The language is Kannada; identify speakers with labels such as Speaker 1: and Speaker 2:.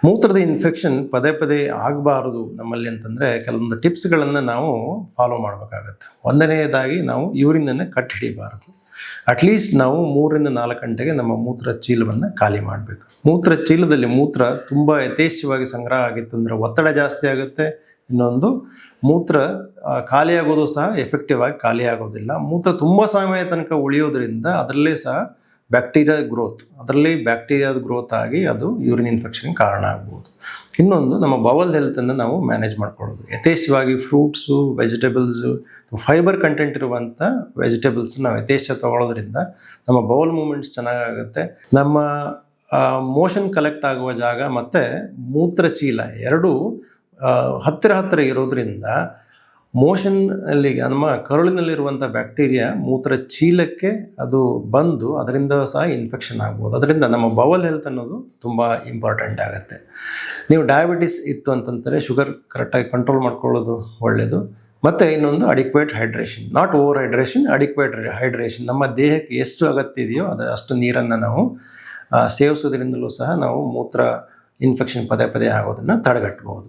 Speaker 1: ಮೂತ್ರದ ಇನ್ಫೆಕ್ಷನ್ ಪದೇ ಪದೇ ಆಗಬಾರದು ನಮ್ಮಲ್ಲಿ ಅಂತಂದರೆ ಕೆಲವೊಂದು ಟಿಪ್ಸ್ಗಳನ್ನು ನಾವು ಫಾಲೋ ಮಾಡಬೇಕಾಗತ್ತೆ. ಒಂದನೆಯದಾಗಿ ನಾವು ಯೂರಿನನ್ನು ಕಟ್ ಹಿಡಿಬಾರದು. ಅಟ್ಲೀಸ್ಟ್ ನಾವು 3-4 ಗಂಟೆಗೆ ನಮ್ಮ ಮೂತ್ರ ಚೀಲವನ್ನು ಖಾಲಿ ಮಾಡಬೇಕು. ಮೂತ್ರ ಚೀಲದಲ್ಲಿ ಮೂತ್ರ ತುಂಬ ಯಥೇಚ್ಛವಾಗಿ ಸಂಗ್ರಹ ಆಗಿತ್ತಂದರೆ ಒತ್ತಡ ಜಾಸ್ತಿ ಆಗುತ್ತೆ. ಇನ್ನೊಂದು ಮೂತ್ರ ಖಾಲಿಯಾಗೋದು ಸಹ ಎಫೆಕ್ಟಿವ್ ಆಗಿ ಖಾಲಿ ಆಗೋದಿಲ್ಲ. ಮೂತ್ರ ತುಂಬ ಸಮಯ ತನಕ ಉಳಿಯೋದ್ರಿಂದ ಅದರಲ್ಲೇ ಸಹ ಬ್ಯಾಕ್ಟೀರಿಯಾದ ಗ್ರೋತ್ ಆಗಿ ಅದು ಯೂರಿನ್ ಇನ್ಫೆಕ್ಷನ್ ಕಾರಣ ಆಗ್ಬೋದು. ಇನ್ನೊಂದು ನಮ್ಮ ಬವಲ್ ಹೆಲ್ತನ್ನು ನಾವು ಮ್ಯಾನೇಜ್ ಮಾಡ್ಕೊಳ್ಳೋದು. ಯಥೇಚ್ಛವಾಗಿ ಫ್ರೂಟ್ಸು, ವೆಜಿಟೇಬಲ್ಸು, ಫೈಬರ್ ಕಂಟೆಂಟ್ ಇರುವಂಥ ವೆಜಿಟೇಬಲ್ಸ್ ನಾವು ಯಥೇಚ್ಛ ತೊಗೊಳ್ಳೋದ್ರಿಂದ ನಮ್ಮ ಬೌಲ್ ಮೂಮೆಂಟ್ಸ್ ಚೆನ್ನಾಗಾಗುತ್ತೆ. ನಮ್ಮ ಮೋಷನ್ ಕಲೆಕ್ಟ್ ಆಗುವ ಜಾಗ ಮತ್ತು ಮೂತ್ರ ಚೀಲ ಎರಡೂ ಹತ್ತಿರ ಇರೋದ್ರಿಂದ ಮೋಷನ್ನಲ್ಲಿ ನಮ್ಮ ಕರುಳಿನಲ್ಲಿರುವಂಥ ಬ್ಯಾಕ್ಟೀರಿಯಾ ಮೂತ್ರ ಚೀಲಕ್ಕೆ ಅದು ಬಂದು ಅದರಿಂದ ಸಹ ಇನ್ಫೆಕ್ಷನ್ ಆಗ್ಬೋದು. ಅದರಿಂದ ನಮ್ಮ ಬವಲ್ ಹೆಲ್ತ್ ಅನ್ನೋದು ತುಂಬ ಇಂಪಾರ್ಟೆಂಟ್ ಆಗುತ್ತೆ. ನೀವು ಡಯಾಬಿಟಿಸ್ ಇತ್ತು ಅಂತಂದರೆ ಶುಗರ್ ಕರೆಕ್ಟಾಗಿ ಕಂಟ್ರೋಲ್ ಮಾಡ್ಕೊಳ್ಳೋದು ಒಳ್ಳೆಯದು. ಮತ್ತು ಇನ್ನೊಂದು adequate hydration, not over hydration, adequate hydration. ನಮ್ಮ ದೇಹಕ್ಕೆ ಎಷ್ಟು ಅಗತ್ಯ ಇದೆಯೋ ಅಷ್ಟು ನೀರನ್ನು ನಾವು ಸೇವಿಸೋದ್ರಿಂದಲೂ ಸಹ ನಾವು ಮೂತ್ರ ಇನ್ಫೆಕ್ಷನ್ ಪದೇ ಆಗೋದನ್ನು ತಡೆಗಟ್ಟಬಹುದು.